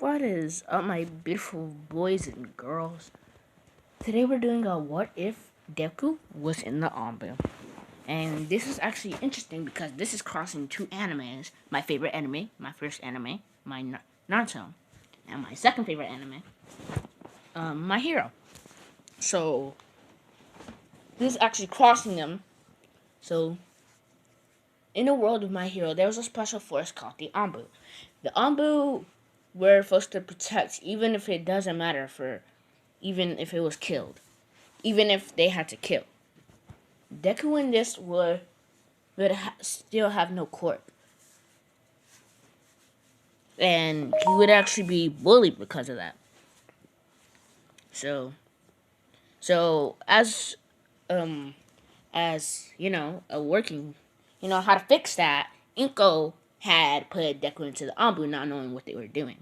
What is up, my beautiful boys and girls? Today we're doing a what if Deku was in the anbu. And this is actually interesting because this is crossing two animes. My favorite anime, my first anime, Naruto. And my second favorite anime, My Hero. So, this is actually crossing them. So, in the world of My Hero, there was a special force called the anbu. The anbu were supposed to protect, even if it doesn't matter even if it was killed, even if they had to kill. Deku in this would still have no quirk, and he would actually be bullied because of that. So, so as you know, a working, how to fix that. Inko had put Deku into the anbu, not knowing what they were doing.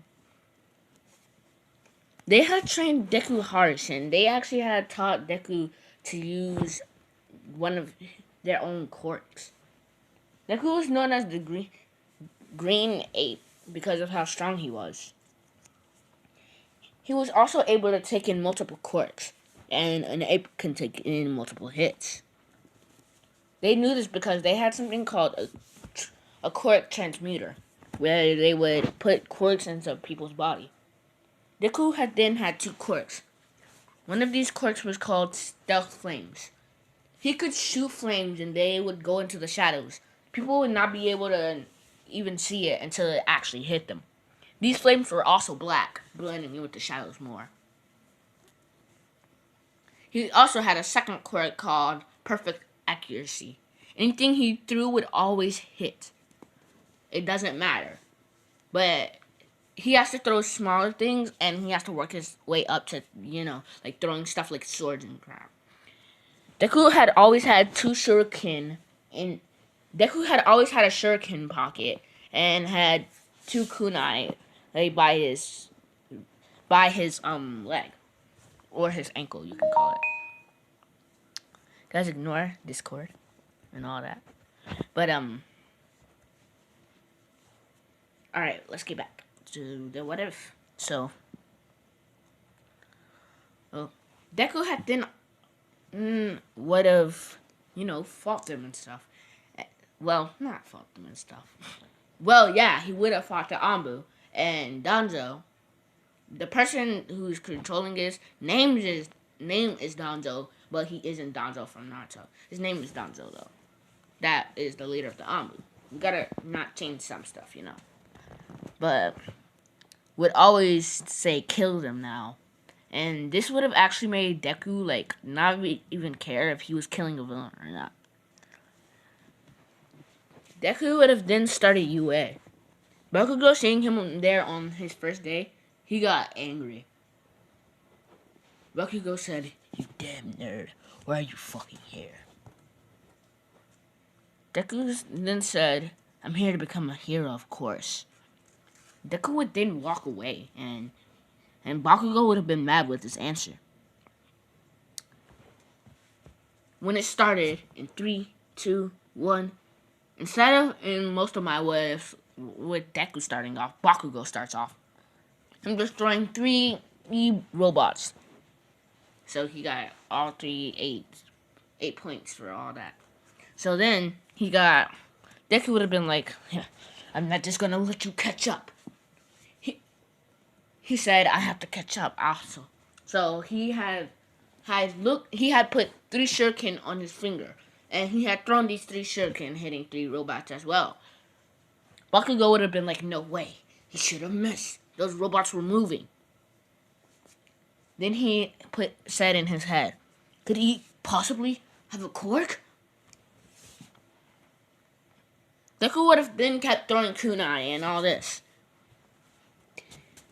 They had trained Deku harsh, and they actually had taught Deku to use one of their own quirks. Deku was known as the green ape because of how strong he was. He was also able to take in multiple quirks, and an ape can take in multiple hits. They knew this because they had something called a quirk transmuter, where they would put quirks into people's body. Deku had two quirks. One of these quirks was called Stealth Flames. He could shoot flames and they would go into the shadows. People would not be able to even see it until it actually hit them. These flames were also black, blending in with the shadows more. He also had a second quirk called Perfect Accuracy. Anything he threw would always hit. It doesn't matter. But he has to throw smaller things and he has to work his way up to, like throwing stuff like swords and crap. Deku had always had two shuriken in Deku had always had a shuriken pocket and had two kunai like by his leg or his ankle, you can call it. Guys, ignore Discord and all that. But all right, let's get back to the what if. So, Deku had then would have, fought them and stuff. Well, not fought them and stuff. Well, yeah, he would have fought the Anbu and Danzo. The person who's controlling his name is Danzo, but he isn't Danzo from Naruto. His name is Danzo though. That is the leader of the Anbu. We gotta not change some stuff, But would always say kill them now. And this would have actually made Deku not even care if he was killing a villain or not. Deku would have then started UA. Bakugo seeing him there on his first day, he got angry. Bakugo said, "You damn nerd, why are you fucking here?" Deku then said, "I'm here to become a hero, of course." Deku would then walk away, and Bakugo would have been mad with his answer. When it started, in 3, 2, 1, instead of in most of my ways with Deku starting off, Bakugo starts off. I'm destroying 3 robots. So he got all 3 8 points for all that. So then Deku would have been like, yeah, "I'm not just gonna let you catch up." He said, "I have to catch up also." So he had put 3 shuriken on his finger, and he had thrown these 3 shuriken, hitting 3 robots as well. Bakugo would have been like, "No way, he should have missed. Those robots were moving." Then he said in his head, "Could he possibly have a quirk?" Deku would have then kept throwing kunai and all this.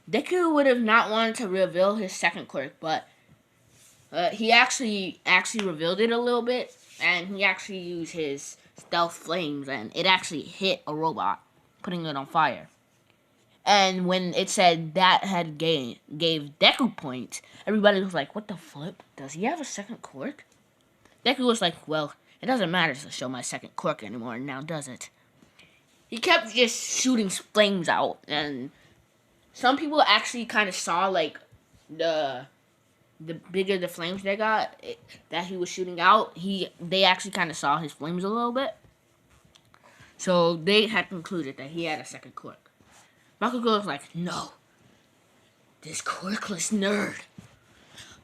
Deku would have not wanted to reveal his second quirk, but he actually revealed it a little bit, and he actually used his stealth flames, and it actually hit a robot, putting it on fire. And when it said that had gave Deku points, everybody was like, "What the flip? Does he have a second quirk?" Deku was like, "Well, it doesn't matter to show my second quirk anymore now, does it?" He kept just shooting flames out, and some people actually kind of saw like the the bigger the flames they got that he was shooting out. They actually kind of saw his flames a little bit, so they had concluded that he had a second quirk. Bakugo was like, no, this quirkless nerd.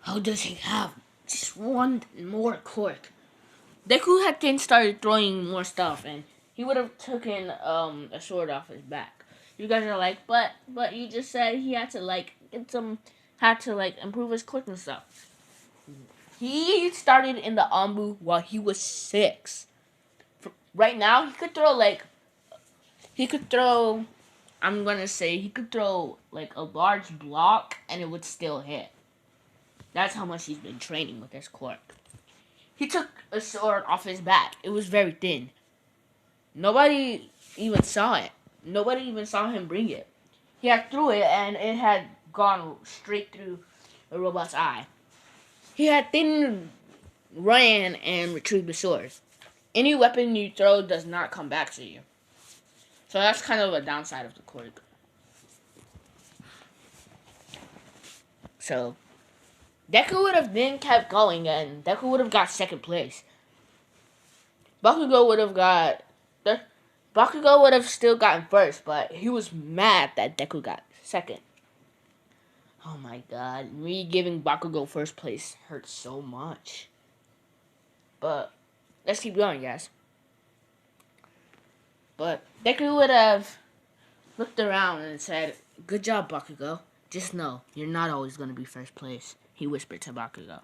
How does he have just one more quirk? Deku had then started throwing more stuff, and he would have taken a sword off his back. You guys are like, but you just said he had to like get some, had to like improve his quirk and stuff. He started in the anbu while he was 6. Right now, he could throw. I'm gonna say he could throw like a large block and it would still hit. That's how much he's been training with his quirk. He took a sword off his back. It was very thin. Nobody even saw it. Nobody even saw him bring it. He had threw it and it had gone straight through the robot's eye. He had then ran and retrieved the sword. Any weapon you throw does not come back to you. So that's kind of a downside of the quirk. So Deku would have then kept going and Deku would have got second place. Bakugo would have got Bakugo would have still gotten first, but he was mad that Deku got second. Oh my god, me giving Bakugo first place hurts so much. But let's keep going, guys. But Deku would have looked around and said, "Good job, Bakugo. Just know, you're not always going to be first place," he whispered to Bakugo.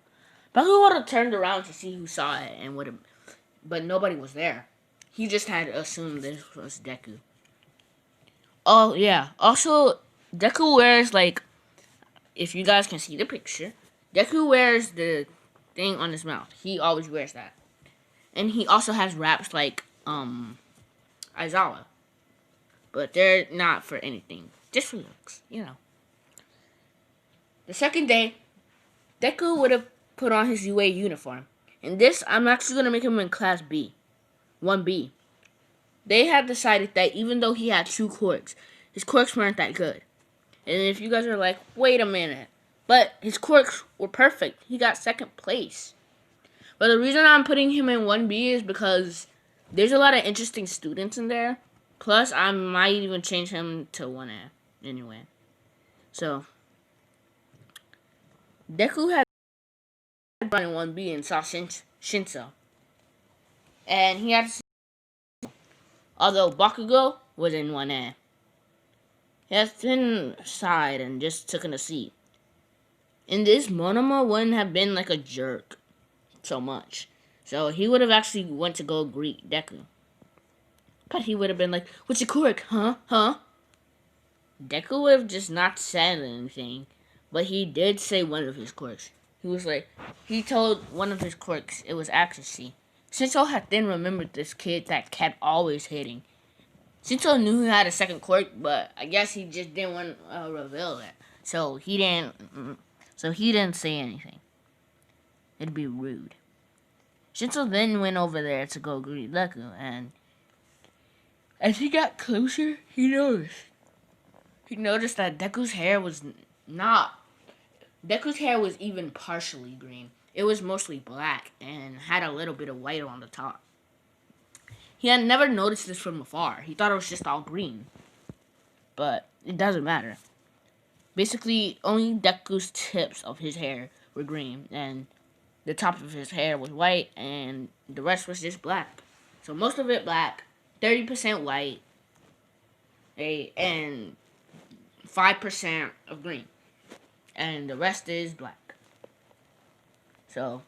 Bakugo would have turned around to see who saw it, and would have, but nobody was there. He just had assumed this was Deku. Oh, yeah. Also, Deku wears, like, if you guys can see the picture, Deku wears the thing on his mouth. He always wears that. And he also has wraps like, Aizawa. But they're not for anything. Just for looks, you know. The second day, Deku would have put on his UA uniform. And this, I'm actually going to make him in Class B. 1B. They had decided that even though he had 2 quirks, his quirks weren't that good. And if you guys are like, wait a minute, but his quirks were perfect. He got second place. But the reason I'm putting him in 1B is because there's a lot of interesting students in there. Plus, I might even change him to 1A anyway. So, Deku had run in 1B and saw Shinso. And he had to, although Bakugo was in 1A. He had been aside and just took in a seat. In this, Monoma wouldn't have been like a jerk so much. So he would have actually went to go greet Deku. But he would have been like, "What's your quirk, huh? Huh?" Deku would have just not said anything. But he did say one of his quirks. He was like, he told one of his quirks it was accuracy. Shinso had then remembered this kid that kept always hitting. Shinso knew he had a second quirk, but I guess he just didn't want to reveal it. So he didn't say anything. It'd be rude. Shinso then went over there to go greet Deku, and as he got closer, he noticed that Deku's hair was even partially green. It was mostly black and had a little bit of white on the top. He had never noticed this from afar. He thought it was just all green. But it doesn't matter. Basically, only Deku's tips of his hair were green, and the top of his hair was white, and the rest was just black. So most of it black, 30% white, and 5% of green. And the rest is black. So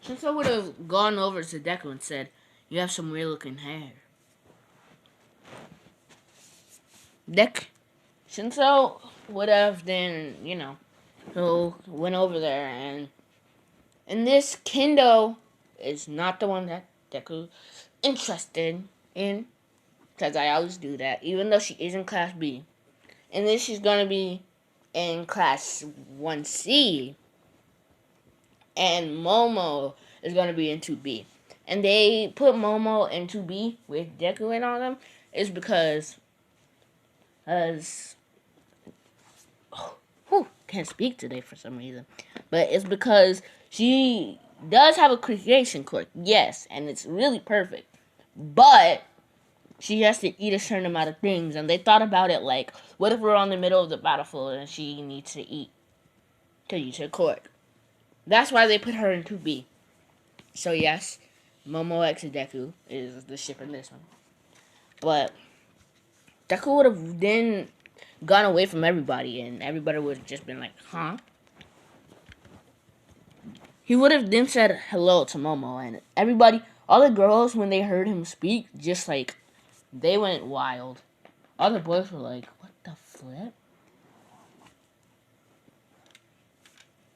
Shinso would have gone over to Deku and said, "You have some weird looking hair." Shinso would have then, so went over there, and this Kendo is not the one that Deku interested in, because I always do that, even though she is in Class B. And then she's going to be in Class 1C, and Momo is going to be in 2B. And they put Momo in 2B with Deku and all them is because because can't speak today for some reason. But it's because she does have a creation quirk, yes, and it's really perfect. But she has to eat a certain amount of things, and they thought about it like, what if we're on the middle of the battlefield and she needs to eat to use her quirk? That's why they put her in 2B. So yes, Momo X Deku is the ship in this one. But Deku would have then gone away from everybody, and everybody would have just been like, huh? He would have then said hello to Momo, and everybody, all the girls, when they heard him speak, just like, they went wild. All the boys were like, what the flip?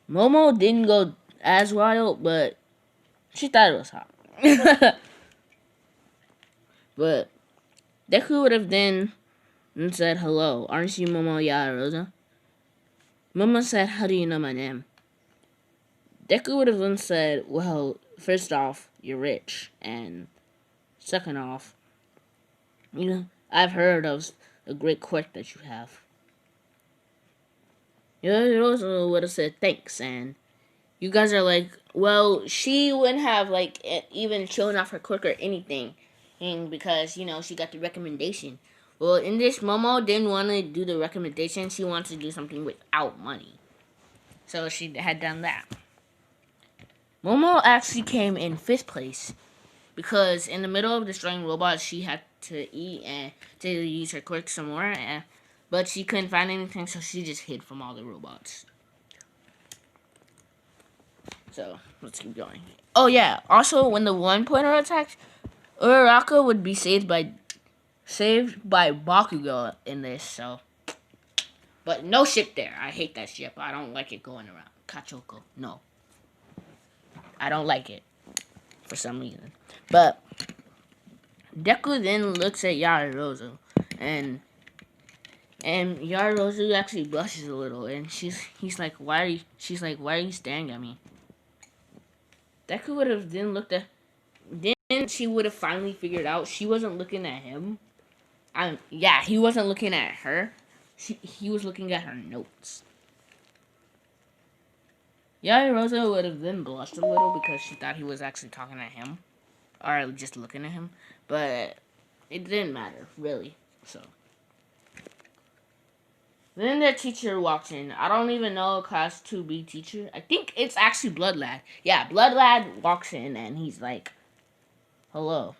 Momo didn't go as wild, but she thought it was hot. But Deku would have then said hello. Aren't you Momo Yarosa? Momo said, how do you know my name? Deku would have then said, well, first off, you're rich, and second off, you know, I've heard of a great quirk that you have. Yarosa would have said thanks, and you guys are like, well, she wouldn't have like even shown off her quirk or anything, because she got the recommendation. Well, in this, Momo didn't want to do the recommendation. She wants to do something without money, so she had done that. Momo actually came in 5th place because in the middle of destroying robots, she had to eat and to use her quirk some more, but she couldn't find anything, so she just hid from all the robots. So, let's keep going. Oh, yeah. Also, when the one-pointer attacked, Uraraka would be saved by Bakugo in this, so. But no ship there. I hate that ship. I don't like it going around. Kachoko. No. I don't like it. For some reason. But Deku then looks at Yarosa, and Yarosa actually blushes a little, and she's like, why are you staring at me? Deku would have then looked at, then she would have finally figured out she wasn't looking at him. He wasn't looking at her. He was looking at her notes. Yarosa would have then blushed a little because she thought he was actually talking at him, or just looking at him, but it didn't matter, really, so. Then their teacher walks in. I don't even know a class 2B teacher. I think it's actually Blood Lad. Yeah, Blood Lad walks in and he's like, hello.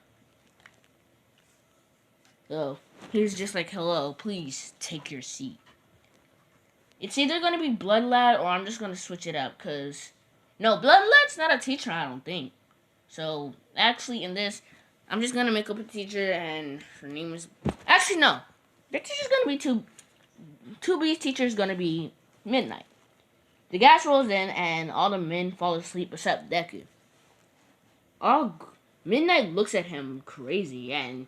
So, he's just like, hello, please take your seat. It's either going to be Blood Lad or I'm just going to switch it up because, no, Blood Lad's not a teacher, I don't think. So, actually, in this, I'm just going to make up a teacher, and her name is... Actually, no. The teacher's going to be 2B's teacher is going to be Midnight. The gas rolls in, and all the men fall asleep except Deku. Midnight looks at him crazy, and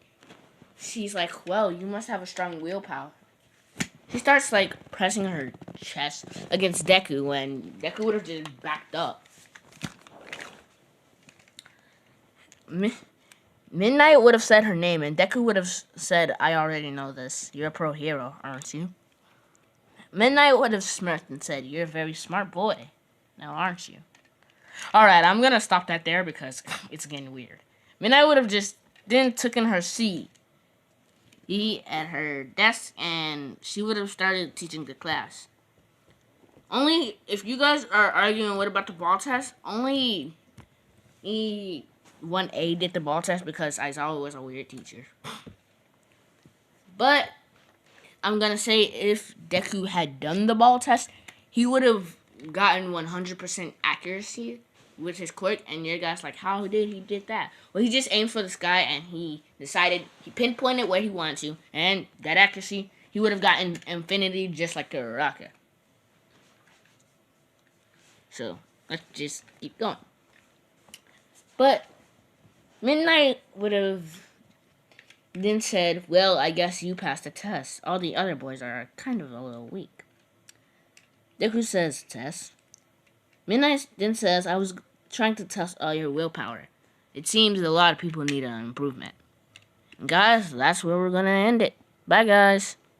she's like, well, you must have a strong willpower. She starts, like, pressing her chest against Deku, and Deku would have just backed up. Midnight would have said her name, and Deku would have said, I already know this. You're a pro hero, aren't you? Midnight would have smirked and said, you're a very smart boy, now aren't you? Alright, I'm gonna stop that there because it's getting weird. Midnight would have just then taken her seat at her desk, and she would have started teaching the class. Only, if you guys are arguing what about the ball test, only 1A did the ball test because Aizawa was a weird teacher. But I'm gonna say if Deku had done the ball test, he would have gotten 100% accuracy with his quirk, and your guy's like, how did he did that? Well, he just aimed for the sky, and he pinpointed where he wanted to, and that accuracy, he would have gotten infinity just like Uraraka. So, let's just keep going. But Midnight would have then said, well, I guess you passed the test. All the other boys are kind of a little weak. Deku says, test? Midnight then says, I was trying to test all your willpower. It seems a lot of people need an improvement. And guys, that's where we're going to end it. Bye, guys.